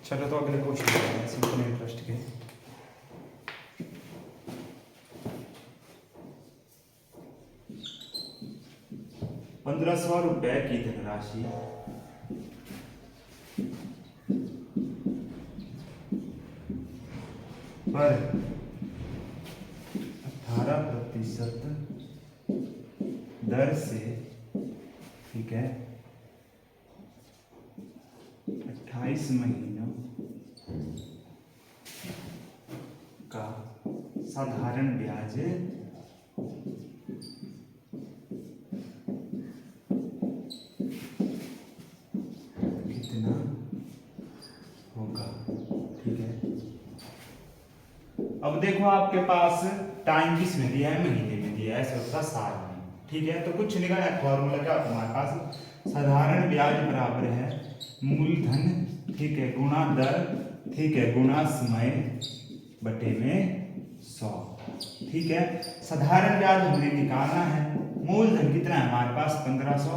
चलो तो अगले क्वेश्चन करते हैं सिंपल इंटरेस्ट के। ₹1500 की धनराशि पर 18% दर से, ठीक है, 28 महीनों का साधारण ब्याज कितना होगा। ठीक है, अब देखो आपके पास टाइम किस में दिया है, महीने में दिया है, ऐसे होता साल में। ठीक है, तो कुछ नहीं करना है, फॉर्मूला क्या तुम्हारे पास, साधारण ब्याज बराबर है मूलधन, ठीक है, गुणा दर, ठीक है, गुणा समय बटे में 100। ठीक है, साधारण ब्याज हमने निकालना है, मूलधन कितना है हमारे पास 1500,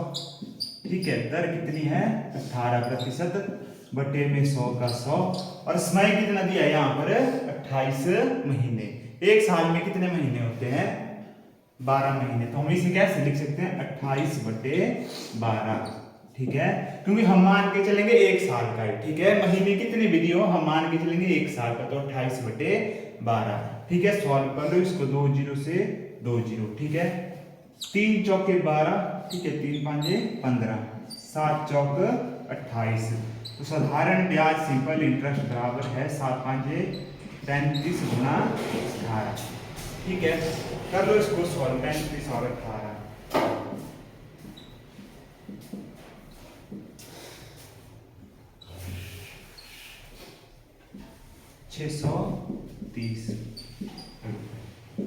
ठीक है, दर कितनी है 18% बटे में 100 का 100, और समय कितना दिया है यहाँ पर 28 महीने। एक साल में कितने महीने होते हैं 12 महीने, तो हम इसे कैसे लिख सकते हैं 28 बटे 12। ठीक है, क्योंकि हम मान के चलेंगे एक साल का है। ठीक है, महीने कितने भी दिए हो हम मान के चलेंगे एक साल का, तो 28 बटे 12। ठीक है, सॉल्व कर लो इसको, 2 0 से 2 0। ठीक है, 3 चौके 12, ठीक है, 3 5 15, 7 चौक 28। तो साधारण ब्याज सिंपल इंटरेस्ट बराबर है 7 5 35 गुणा 18। ठीक है, कर लो इसको सॉल्व, 35 और 18 630।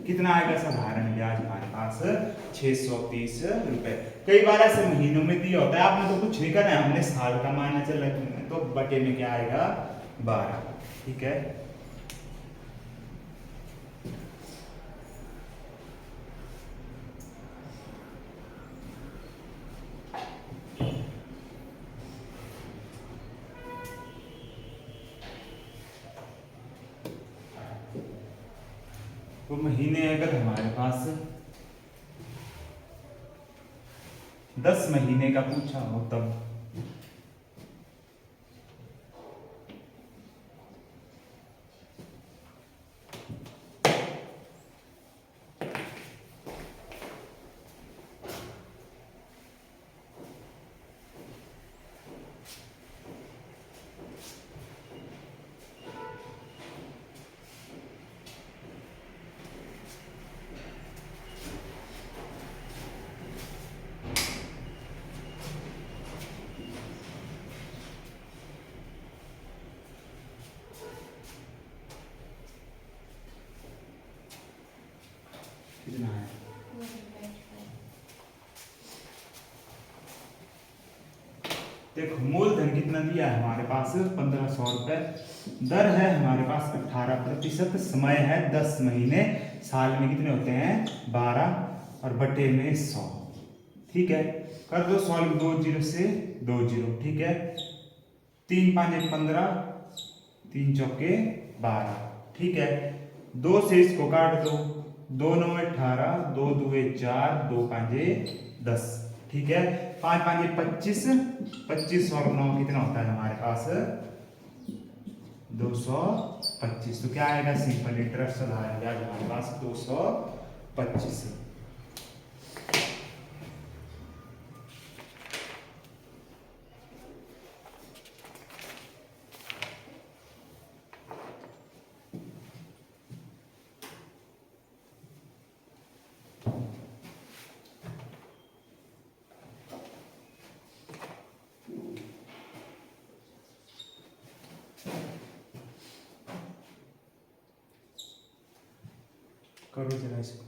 कितना आएगा साधारण ब्याज हमारे पास 630 रुपए। कई बार ऐसे महीनों में दिया होता है, आपने तो कुछ नहीं करना है, हमने साल का माना चल रहा है, तो बटे में क्या आएगा 12। ठीक है, तो महीने अगर हमारे पास 10 महीने का पूछा हो तब कितना है, देखो मूलधन कितना दिया है हमारे पास 1500 रुपए, दर है हमारे पास 18%, समय है 10 महीने, साल में कितने होते हैं 12, और बटे में 100। ठीक है, कर दो सॉल्व, 2 0 से 2 0। ठीक है, 3 5 15, 3 चौके 12। ठीक है, 2 से इसको काट दो, 2 9 18, 2 2 4, 2 5 10। ठीक है, 5 5 25, 25 और 9 कितना होता है हमारे पास 225। तो क्या आएगा सिंपल इंटरेस्ट साधारण ब्याज हमारे पास 225। करो जरा इसको,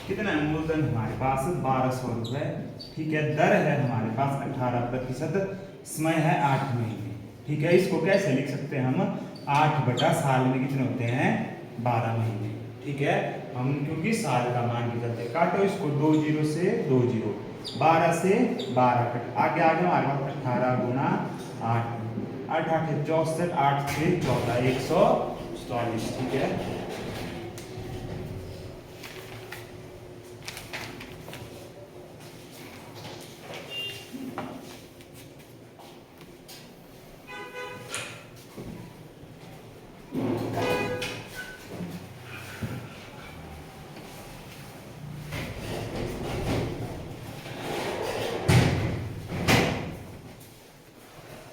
कितना है मूलधन हमारे पास 1200 रुपए। ठीक है, दर है हमारे पास 18%, समय है 8 महीने। ठीक है, इसको कैसे लिख सकते हैं हम, 8 साल में कितने होते हैं, 12 महीने। ठीक है, हम क्योंकि साल का मान की करते हैं, काटो इसको 2 जीरो से 2 जीरो, 12 से 12 कट, आगे आगे हमारे पास 18 गुना 8, 8 8 64, 8 से 14, 144। ठीक है,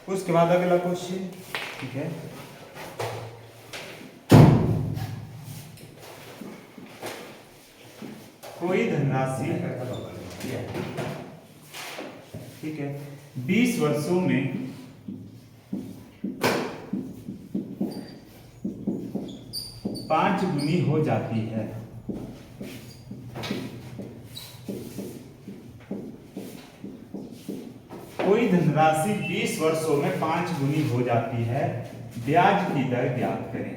उसके बाद अगला क्वेश्चन। ठीक है, कोई धनराशि, ठीक है, 20 वर्षों में 5 गुनी हो जाती है। कोई धनराशि 20 वर्षों में 5 गुनी हो जाती है, ब्याज की दर ज्ञात करें।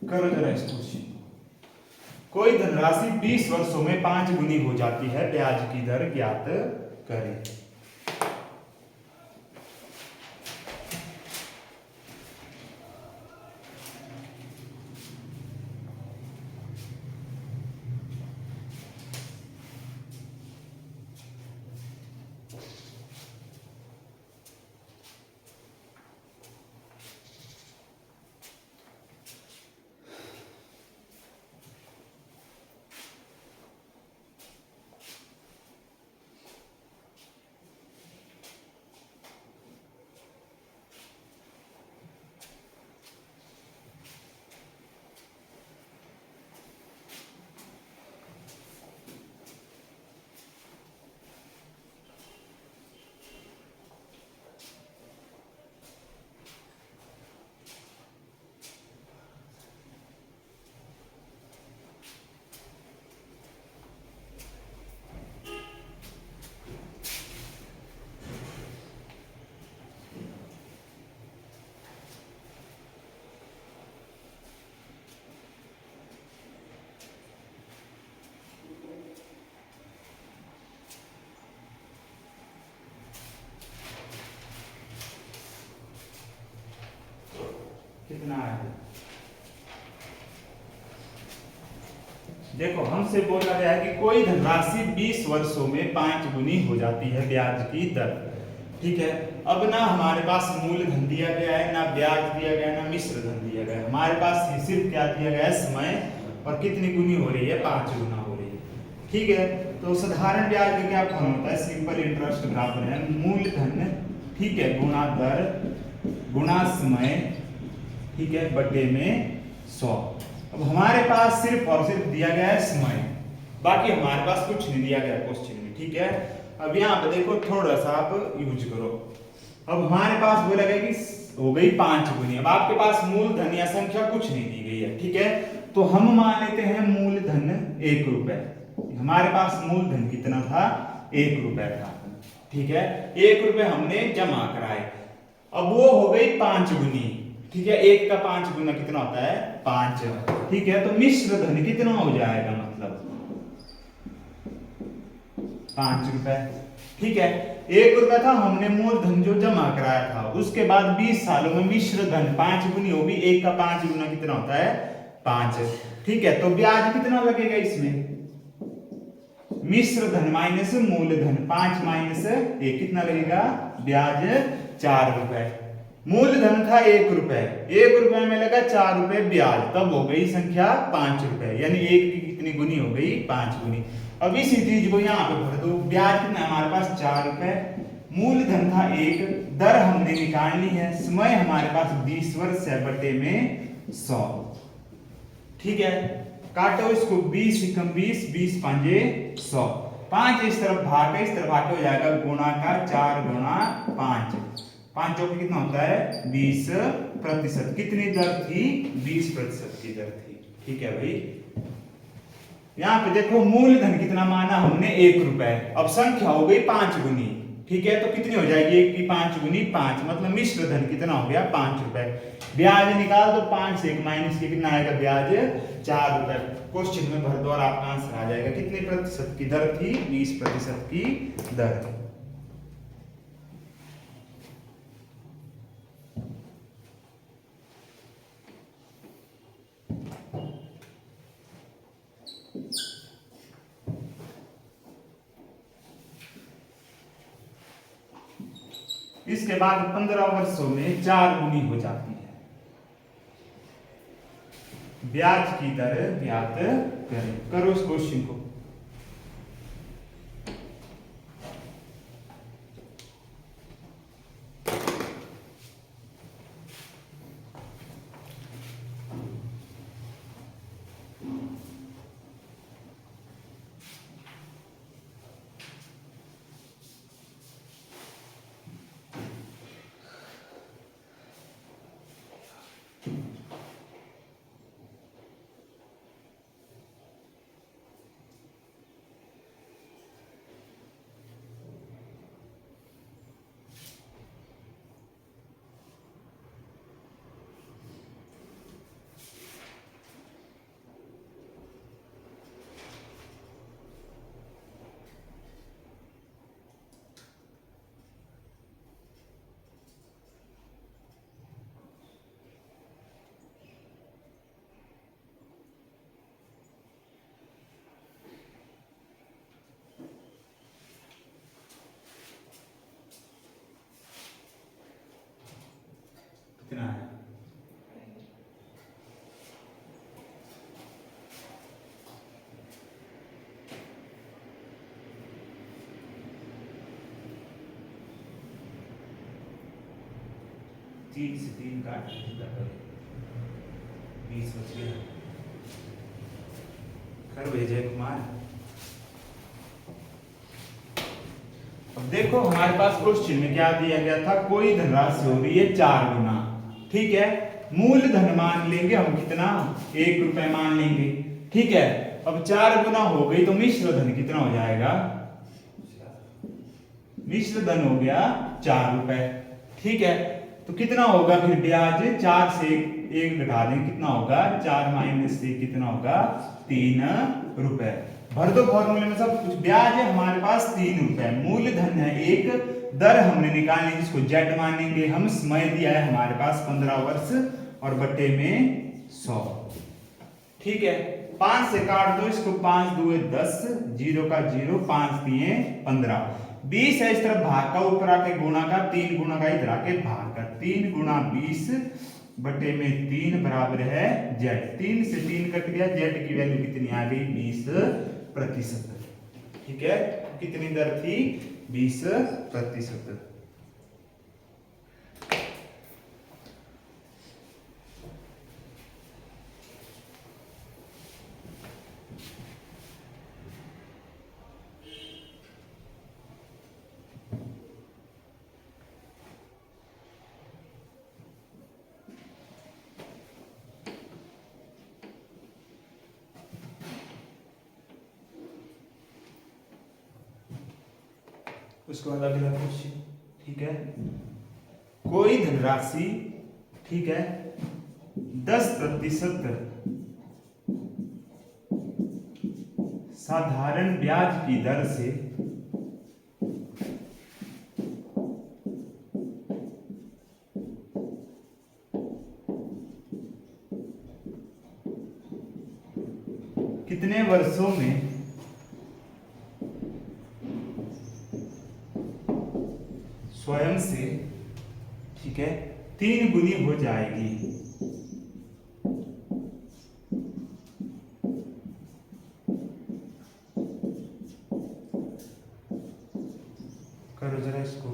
करो जरा इस क्वेश्चन। कोई धनराशि 20 वर्षों में 5 गुनी हो जाती है, ब्याज की दर ज्ञात करें। कितना है, देखो हमसे बोला गया है कि कोई धनराशि 20 वर्षों में 5 गुनी हो जाती है, ब्याज की दर। ठीक है, अब ना हमारे पास मूलधन दिया गया है, ना ब्याज दिया गया है, ना मिश्र धन दिया गया है। हमारे पास सिर्फ क्या दिया गया है, समय, और कितनी गुनी हो रही है, 5 गुना हो रही है। ठीक है, तो साधारण ब्याज का क्या फॉर्म होता है, सिंपल इंटरेस्ट बराबर है मूलधन, ठीक है, गुणा दर गुणा समय, ठीक है, बटे में 100। अब हमारे पास सिर्फ और सिर्फ दिया गया है समय, बाकी हमारे पास कुछ नहीं दिया गया क्वेश्चन में। ठीक है, अब यहाँ पे देखो थोड़ा सा आप यूज करो। अब हमारे पास बोला गया कि हो गई 5 गुनी। अब आपके पास मूलधन या संख्या कुछ नहीं दी गई है। ठीक है, तो हम मान लेते हैं मूलधन 1 रुपए। हमारे पास मूलधन कितना था, 1 रुपए था। ठीक है, 1 रुपए हमने जमा कराए। अब वो हो गई 5 गुनी। ठीक है, 1 का 5 गुना कितना होता है, 5। ठीक है, तो मिश्र धन कितना हो जाएगा, मतलब 5 रुपए। ठीक है, 1 रुपए था, हमने मूलधन जो जमा कराया था, उसके बाद 20 सालों में मिश्र धन 5 गुनी होगी। 1 का 5 गुना कितना होता है, 5। ठीक है, तो ब्याज कितना लगेगा इसमें, मिश्र धन माइनस मूलधन, 5 माइनस 1 कितना लगेगा, ब्याज 4 रुपए। मूलधन था 1 रुपए, 1 रुपए में लगा 4 रुपए ब्याज, तब हो गई संख्या 5 रुपए, यानी 1 की कितनी गुनी हो गई, 5 गुनी। अब इसी चीज को यहाँ पे भर दो। ब्याज कितना हमारे पास 4 रुपए, मूलधन था 1, दर हमने निकालनी है, समय हमारे पास 20 वर्ष है, बटे में 100। ठीक है, काटो इसको, 20 एकम 20, 20 पंजे 100, 5 इस तरफ भाग है, इस तरफ भाग हो जाएगा गुणा का 4 गुणा 5, 5 चौके कितना होता है 20%। कितनी दर थी 20% की दर थी। ठीक है भाई, यहां पे देखो मूलधन कितना माना हमने 1 रुपए, अब संख्या हो गई 5 गुनी। ठीक है, तो कितनी हो जाएगी 1 की 5 गुनी 5, मतलब मिश्र धन कितना हो गया 5 रुपए। ब्याज निकाल दो, 5 से 1 माइनस के कितना आएगा ब्याज 4 रुपए। क्वेश्चन में भर दो और आपका आंसर आ जाएगा। कितने प्रतिशत की दर थी 20% की दर। इसके बाद 15 वर्षों में 4 गुनी हो जाती है। ब्याज की दर ज्ञात करें। करो इस क्वेश्चन को। कितना है तीन से 3 काट 20 बच गया। कर विजय कुमार। अब देखो हमारे पास क्वेश्चन में क्या दिया गया था, कोई धनराशि हो रही है 4 गुना। ठीक है, मूलधन मान लेंगे हम कितना 1 रुपए मान लेंगे। ठीक है, अब 4 गुना हो गई तो मिश्र धन कितना हो जाएगा, मिश्र धन हो गया 4 रुपए। ठीक है, तो कितना होगा फिर ब्याज, 4 से 1 घटा दें कितना होगा 4 माइनस से कितना होगा 3 रुपए। भर दो फॉर्मूले में सब कुछ। ब्याज है हमारे पास 3 रुपए, मूलधन है 1, दर हमने निकालनी जिसको जेड मानेंगे हम, समय दिया है हमारे पास 15 वर्ष और बट्टे में 100। ठीक है, 5 से काट दो इसको, 5 दूए 10, 0 का 0, 5 दिए 15, 20 है इस तरफ भाग का, ऊपर आके गुणा का, 3 गुणा का इधर आके भाग का, 3 गुणा 20 बटे में 3 बराबर है जेड। 3 से 3 कट गया, जेड की वैल्यू कितनी आ गई 20%। ठीक है, कितनी दर थी 20%। उसको बाद अगला क्वेश्चन। ठीक है, कोई धनराशि, ठीक है 10% साधारण ब्याज की दर से कितने वर्षों में स्वयं से, ठीक है 3 गुनी हो जाएगी। करो जरा इसको।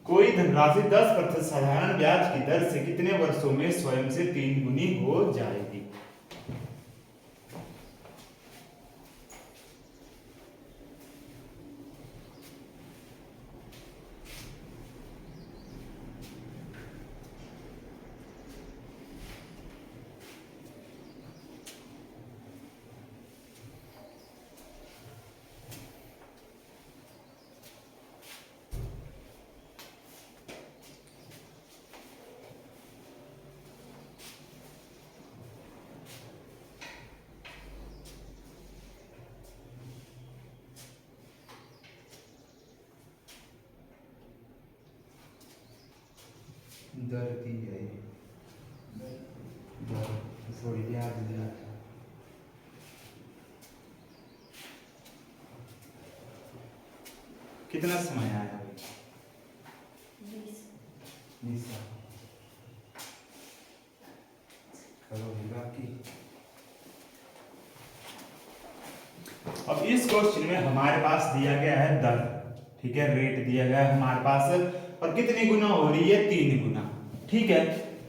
कोई धनराशि 10% साधारण ब्याज की दर से कितने वर्षों में स्वयं से 3 गुनी हो जाएगी? दर दी है, थोड़ी ब्याज दिया था। कितना समय आया भाई? 20 साल। करो बाकी। अब इस क्वेश्चन में हमारे पास दिया गया है दर, ठीक है, रेट दिया गया है हमारे पास, और कितनी गुना हो रही है? 3 गुना, ठीक है।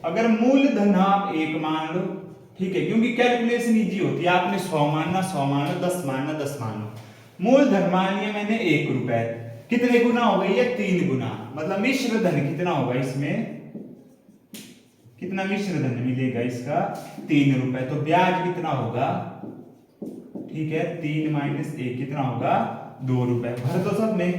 अगर मूलधन आप 1 मान लो, ठीक है, क्योंकि कैलकुलेशन इजी होती है, आपने 100 मानना 100 मान लो, 10 मानना 10 मान लो। मूलधन मान लिया मैंने 1 रुपए, कितने गुना हो गई है? 3 गुना, मतलब मिश्र धन कितना होगा इसमें? कितना मिश्र धन मिलेगा इसका? 3 रुपए। तो ब्याज कितना होगा? ठीक है, 3 माइनस 1 कितना होगा? 2 रुपए। भर दो सब में।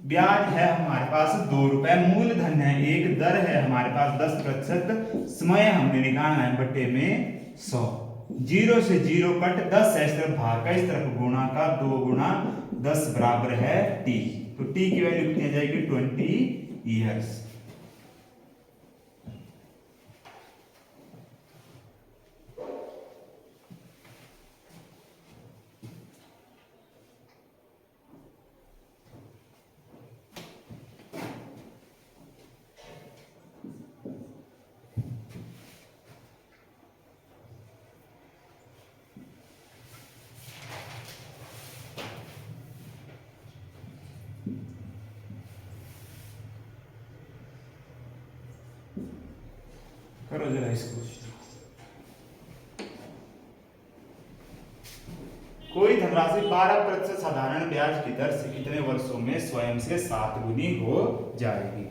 ब्याज है हमारे पास 2 रुपए, मूलधन है 1, दर है हमारे पास 10%, समय हमने निकालना है बटे में 100। 0 से 0 कट, 10 है इस तरफ भाग का, इस तरफ गुणा का, 2 गुणा 10 बराबर है t। तो t की वैल्यू कितनी आ जाएगी? 20 ईयर्स। करो जरा इसको। कोई धनराशि 12% साधारण ब्याज की दर से कितने वर्षों में स्वयं से 7 गुनी हो जाएगी?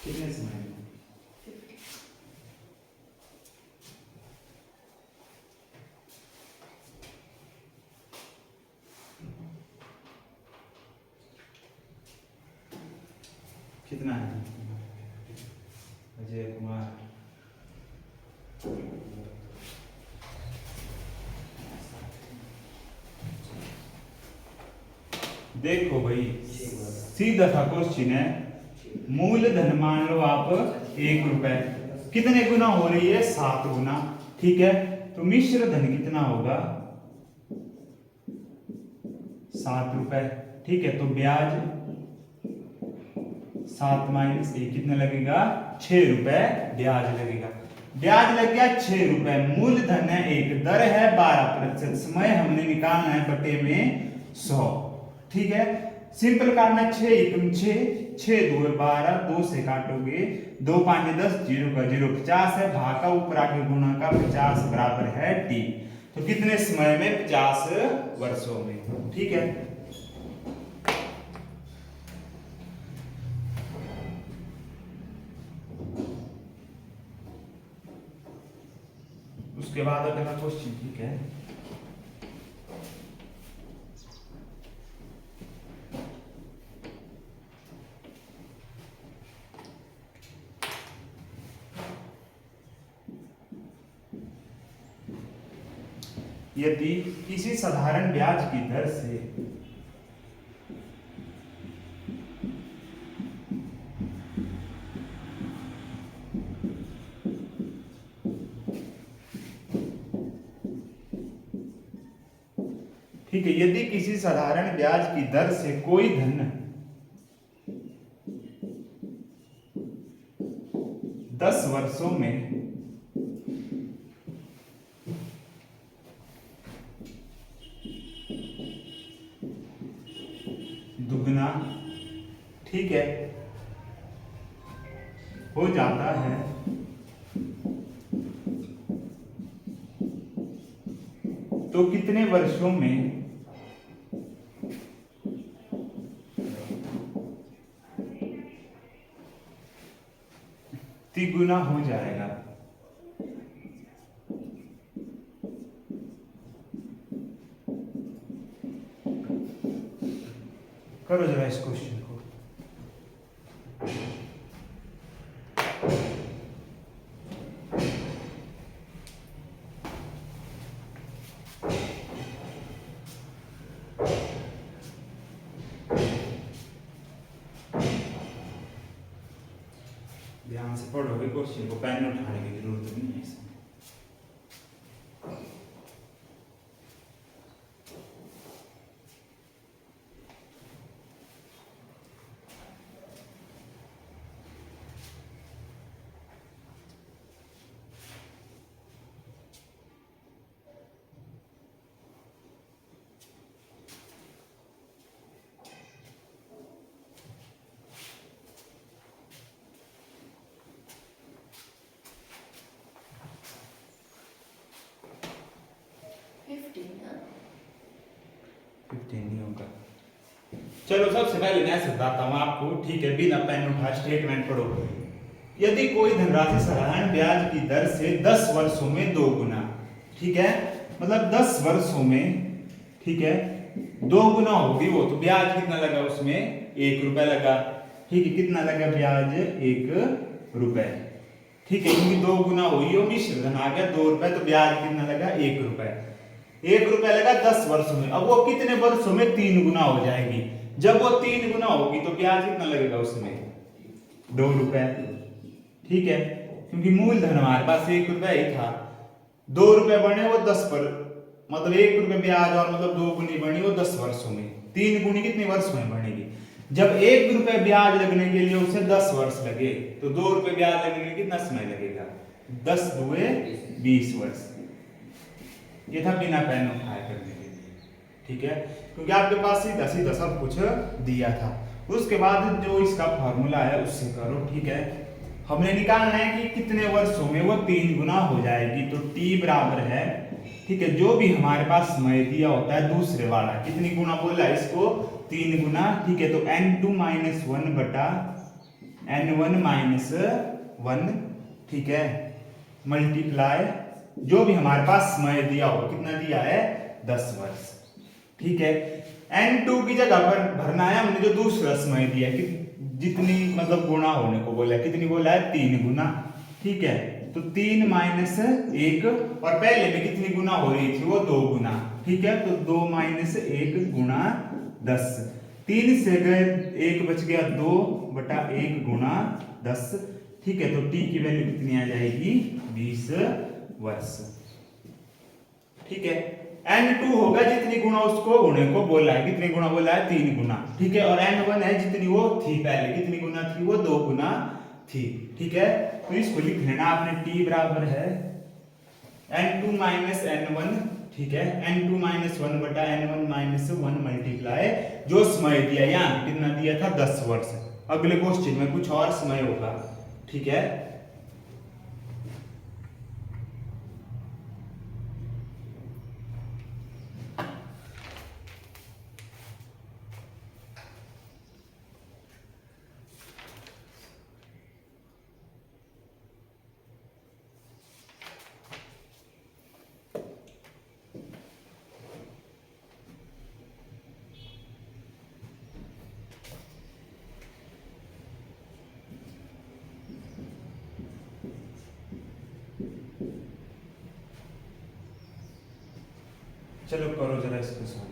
कितने समय में? कितना है? अजय कुमार। देखो भाई, सीधा सा क्वेश्चन है। मूलधन मान लो आप 1 रुपए, कितने गुना हो रही है? 7 गुना, ठीक है। तो मिश्र धन कितना होगा? 7 रुपए, ठीक है। तो ब्याज 7 माइनस 1 कितना लगेगा? 6 रुपए ब्याज लगेगा। ब्याज लग गया 6 रुपए, मूलधन है 1, दर है 12%, समय हमने निकालना है बटे में 100, ठीक है। सिंपल काटना, 6 एकम 6, 6 2 12, 2 से काटोगे 2 5 10, 0 का 0 50 है, भाग का ऊपर आके गुणा का 50 बराबर है t। तो कितने समय में? 50 वर्षों में, ठीक है। उसके बाद अगला क्वेश्चन, ठीक है। यदि किसी साधारण ब्याज की दर से ठीक है, यदि किसी साधारण ब्याज की दर से कोई धन 10 वर्षों में दुगना, ठीक है, हो जाता है तो कितने वर्षों में तिगुना हो जाएगा? करो जरा इस क्वेश्चन को। ध्यान से पढ़ोगे क्वेश्चन को, पेन उठाने की जरूरत नहीं है इसमें। नहीं होगा। चलो सबसे पहले मैं बताता हूं आपको, ठीक है, बिना पेन उठा स्टेटमेंट पढ़ो। यदि कोई धनराशि साधारण ब्याज की दर से 10 वर्षों में 2 गुना, ठीक है, मतलब 10 वर्षों में, ठीक है, 2 गुना होगी वो, तो ब्याज कितना लगा उसमें? 1 रुपए लगा, ठीक है, कितना लगा ब्याज? 1 रुपए, ठीक है, क्योंकि 2 गुना हुई, वो मिश्र धन आ गया 2 रुपए, तो ब्याज कितना लगा? 1 रुपए। 1 रुपए लगा 10 वर्षों में। अब वो कितने वर्षों में 3 गुना हो जाएगी? जब वो 3 गुना होगी तो ब्याज कितना लगेगा उसमें? 2 रुपए, ठीक है, क्योंकि मूलधन हमारे पास 1 रुपए ही था। 2 रुपए बने वो 10 पर, मतलब 1 रुपए ब्याज, और मतलब 2 गुनी बनी वो 10 वर्षों में। 3 गुनी कितने वर्षों में बनेगी? जब 1 रुपए ब्याज लगने के लिए उसे 10 वर्ष लगे, तो 2 रुपए ब्याज लगने के लिए कितना समय लगेगा? 10 दुए 20 वर्ष। ये था बिना पेन उठाए करने के लिए, ठीक है, क्योंकि आपके पास सीधा सीधा सब कुछ दिया था। उसके बाद जो इसका फॉर्मूला है उससे करो, ठीक है। हमने निकालना है कि कितने वर्षों में वो 3 गुना हो जाएगी, तो t बराबर है, ठीक है, जो भी हमारे पास समय दिया होता है दूसरे वाला, कितनी गुना बोला है इसको? 3 गुना, ठीक है, तो n2 - 1 बटा n1 - 1, ठीक है, मल्टीप्लाई जो भी हमारे पास समय दिया हो, कितना दिया है? 10 वर्ष, ठीक है। n2 की जगह पर भरना है हमने जो दूसरा समय दिया है, कि जितनी मतलब गुना होने को बोला है, कितनी बोला है? 3 गुना, ठीक है, तो 3 - 1, और पहले में कितनी गुना हो रही थी? वो 2 गुना, ठीक है, तो 2 - 1 गुणा 10, 3 से गए 1 बच गया, 2 बटा 1 गुणा 10, ठीक है, तो t की वैल्यू कितनी आ जाएगी? 20 वर्ष, ठीक है। n2 होगा जितनी गुना उसको होने को बोला है, कितनी गुना बोला है? 3 गुना, ठीक है, और n1 है जितनी वो थी पहले, कितनी गुना थी वो? 2 गुना थी, ठीक है। तो इसको लिख लेना आपने, t बराबर है n2 - n1, ठीक है, n2 - 1 बटा n1 - 1 मल्टीप्लाई जो समय दिया, यहाँ कितना दिया था? 10 वर्ष। अगले क्वेश्चन में कुछ और समय होगा, ठीक है। चलो करो जरा इसको सॉल्व।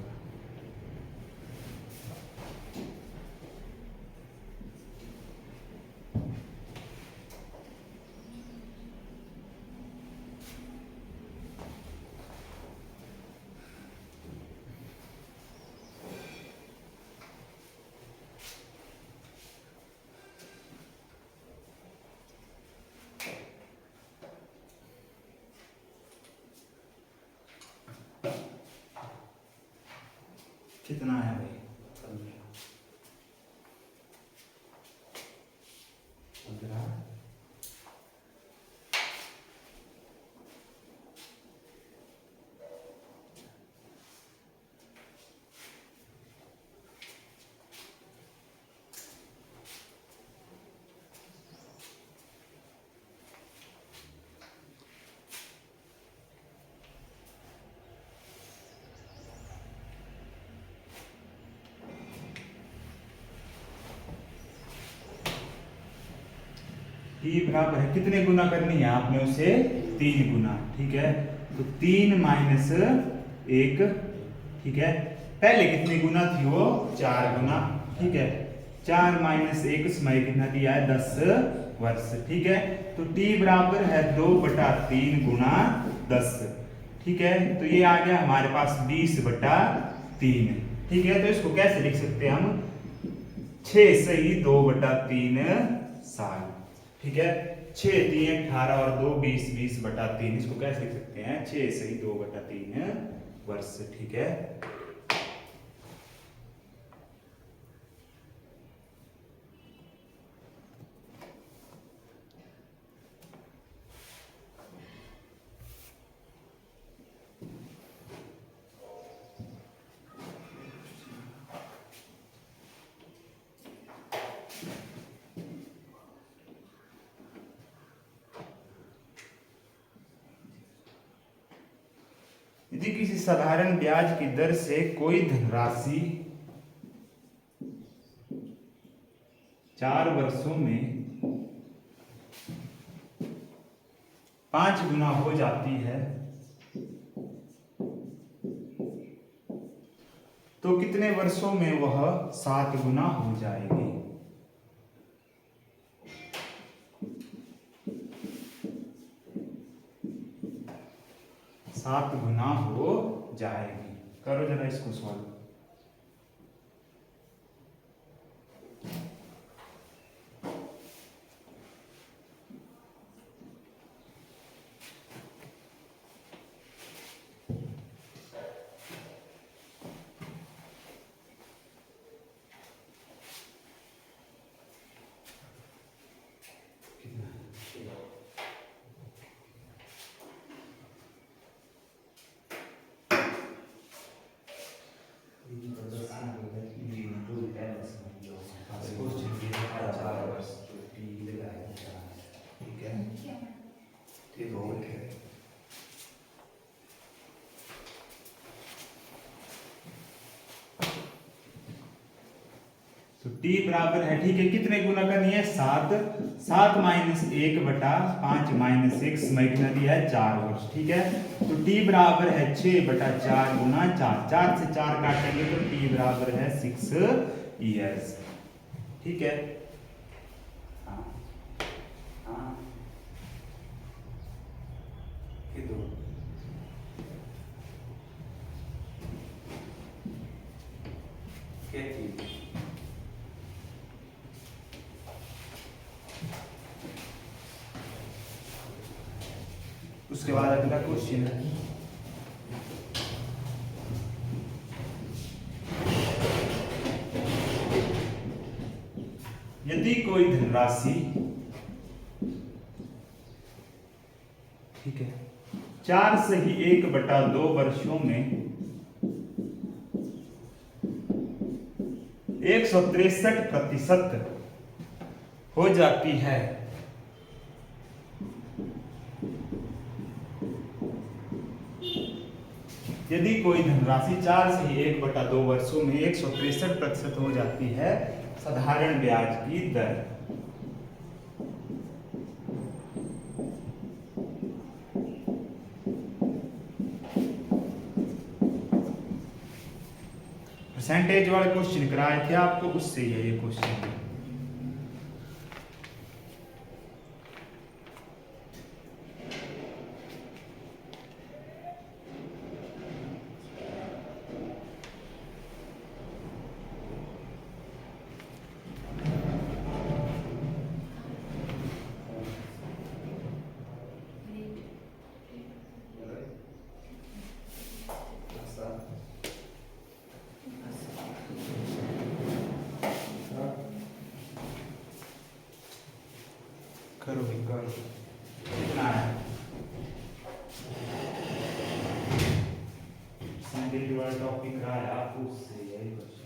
कितना है भाई? 15। टी बराबर है, कितने गुना करनी है आपने उसे? 3 गुना। ठीक है, तो 3 माइनस 1। ठीक है, पहले कितनी गुना थी वो? 4 गुना। ठीक है, 4 माइनस 1 समय कितना दिया है? 10 वर्ष। ठीक है, तो टी बराबर है 2/3 गुना 10। ठीक है, तो ये आ गया हमारे पास 20/3। ठीक है, तो इसको कैसे लिख सकते हैं हम? 6 सही 2/3 साल। ठीक है, 6 3 18 और 2 20, 20/3। इसको कैसे लिख सकते हैं? 6 सही 2/3 वर्ष। ठीक है, यदि किसी साधारण ब्याज की दर से कोई धनराशि 4 वर्षों में 5 गुना हो जाती है, तो कितने वर्षों में वह 7 गुना हो जाएगी? 7 गुना हो जाएगी। करो जरा इसको सॉल्व। तो टी बराबर है, ठीक है, कितने गुना करनी है? 7। 7 माइनस 1/5 माइनस 6 समय कितना दिया है? 4 वर्ष। ठीक है, तो टी बराबर है 6/4 गुना 4। 4 से 4 काटेंगे तो टी बराबर है 6 ईयर्स। ठीक है, हाँ हाँ, ये दो क्या चीज? उसके बाद अगला क्वेश्चन है, यदि कोई धनराशि, ठीक है, 4 सही 1/2 वर्षों में 163% हो जाती है, यदि कोई धनराशि 4 से 1/2 वर्षों में 163% हो जाती है साधारण ब्याज की दर, परसेंटेज वाले क्वेश्चन कराए थे आपको, उससे ये क्वेश्चन। करो भाई करो, कितना है? संडे की वाला टॉपिक रहा है आपको, उससे यही क्वेश्चन।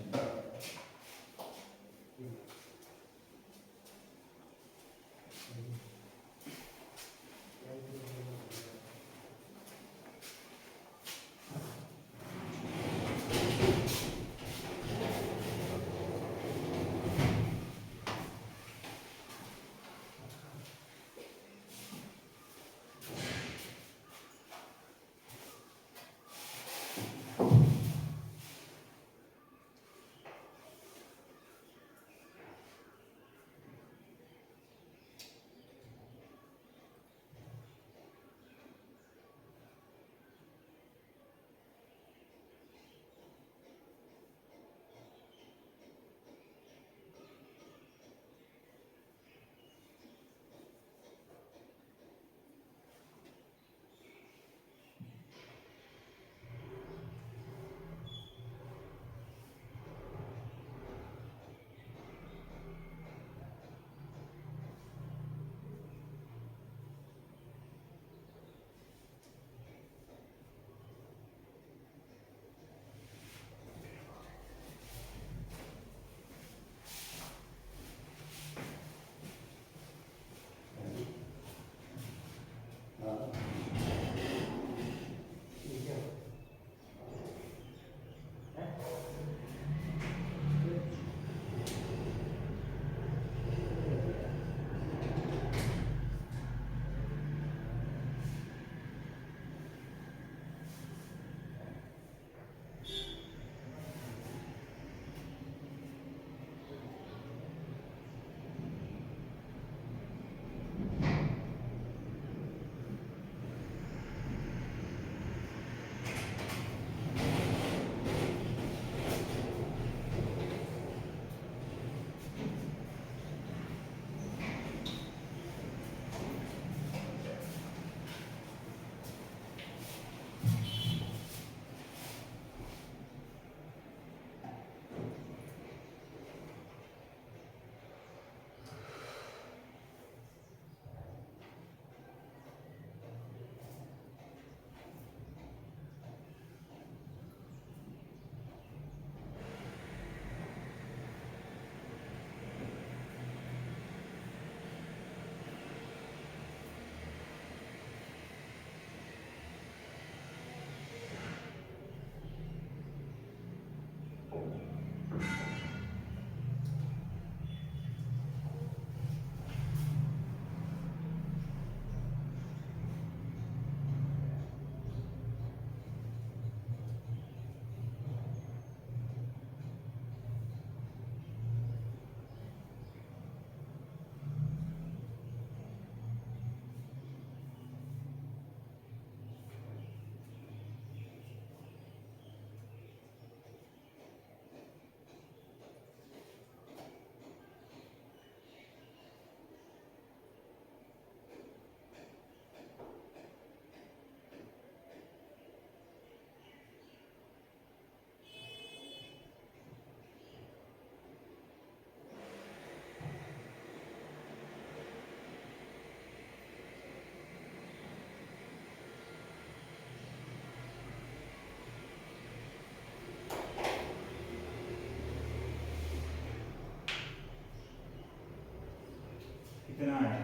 कितना है?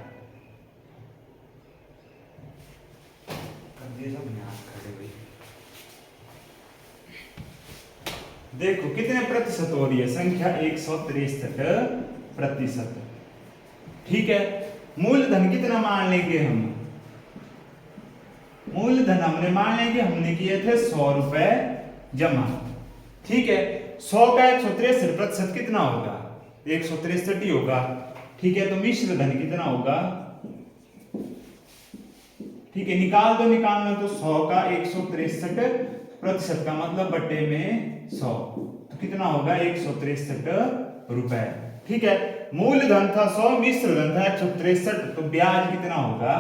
अब ये सब याद करे भाई। देखो कितने प्रतिशत हो रही है संख्या? 163%। ठीक है, मूलधन कितना मान लेंगे हम? मूलधन हमने मान लेंगे, हमने किए थे 100 रुपए जमा। ठीक है, 100 का 163% कितना होगा? 163 ही होगा। ठीक है, तो मिश्र धन कितना होगा? ठीक है, निकाल दो, निकालना तो 100 का 163% का मतलब बट्टे में 100, तो कितना होगा? 163 रुपए। ठीक है, मूलधन था 100, मिश्र धन था 163, तो ब्याज कितना होगा?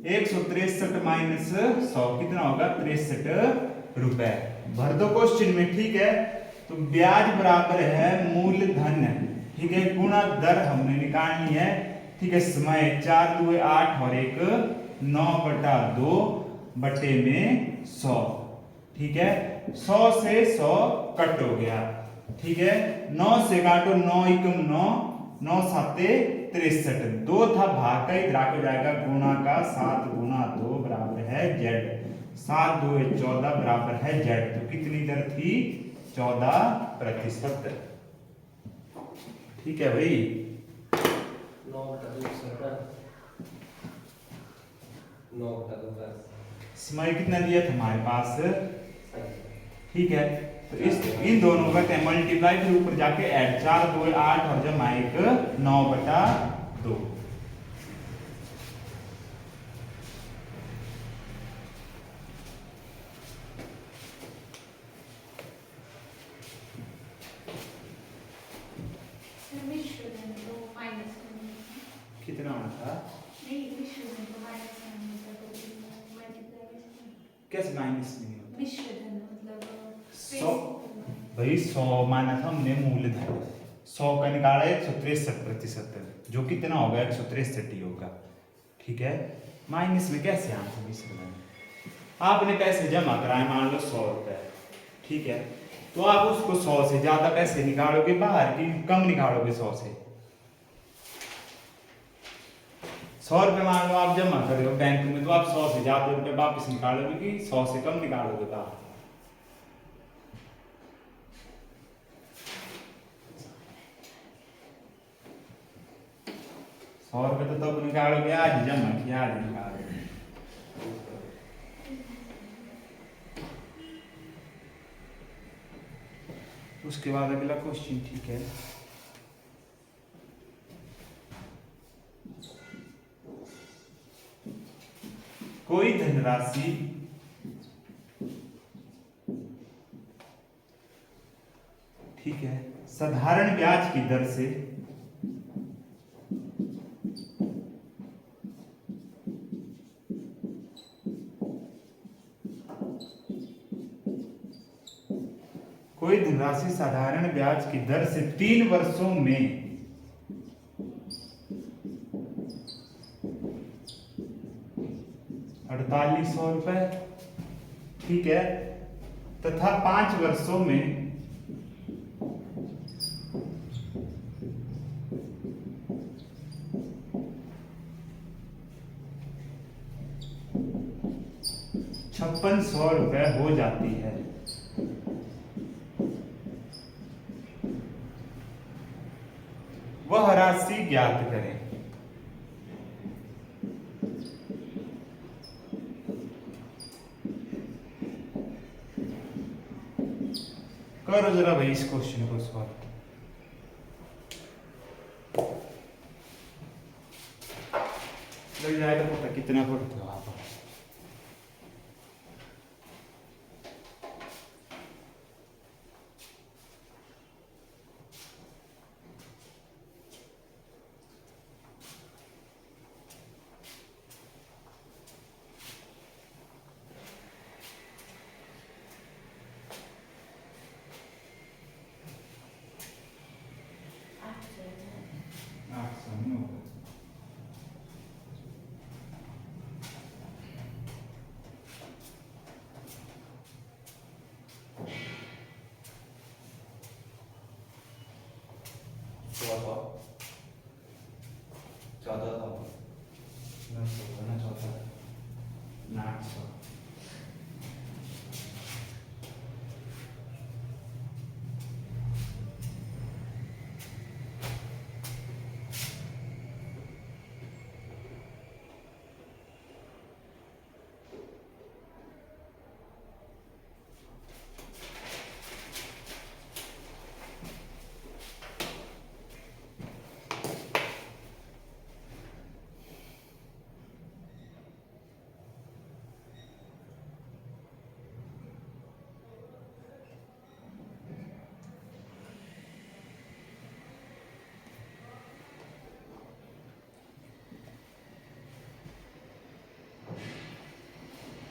163 माइनस 100 कितना होगा? 63 रुपए। भर दो क्वेश्चन में। ठीक है, तो ब्याज बराबर है मूलधन। ठीक है। गुणा दर हमने निकालनी है, ठीक है। समय 4 दूए 8 और एक 9/2 बटे में 100, ठीक है। 100 से 100 कट हो गया, ठीक है। 9 से काटो, 9 एकम 9, 9 साते 63, 2 था भाग का, इधर आके जाएगा गुणा का, 7 गुणा 2 बराबर है z, 7 दूए 14 बराबर है z। तो कितनी दर थी? 14%, ठीक है भाई। 9/2 समय कितना दिया था हमारे पास, ठीक है। तो इस इन दोनों का क्या मल्टीप्लाई, फिर ऊपर जाके ऐड, 4 दूए 8 और जमा 1 9/2। कितना होना था? कैसे माइनस नहीं होता? 100 भाई, 100 माना था हमने मूलधन, 100 का निकाला 163%, जो कितना होगा 163 ही होगा, ठीक है। माइनस में कैसे आंसर मिश्र बने? आपने पैसे जमा कराए, मान लो 100 रुपए, ठीक है। तो आप उसको 100 से ज्यादा पैसे निकालोगे बाहर की कम निकालोगे? 100 से 100 रुपए मान लो आप जमा कर रहे हो बैंक में, तो आप 100 से ज्यादा रुपए वापस निकालोगे कि 100 से कम निकालोगे बाहर? सौ रुपए तो तब निकालोगे, आज जमा किया आज निकालोगे। उसके बाद अगला क्वेश्चन, ठीक है। कोई धनराशि ठीक है साधारण ब्याज की दर से कोई धनराशि साधारण ब्याज की दर से 3 वर्षों में 4800 रुपए, ठीक है, तथा 5 वर्षों में 5600 रुपए हो जाती है। वह राशि ज्ञात करें। करो जरा भाई इस क्वेश्चन को सॉल्व। लग जाएगा पता कितना पढ़ते हो आप।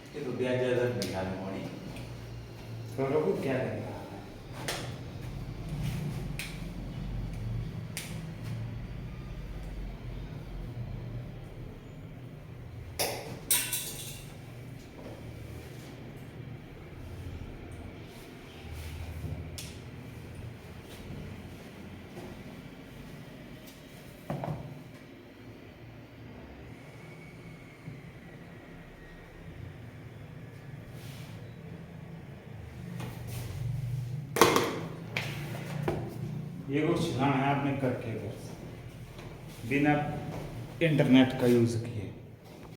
ये तो ब्याज ज्यादा निकालने वाली तो लोग क्या करेंगे? ये कुछ चलाना है आपने करके घर से बिना इंटरनेट का यूज़ किया।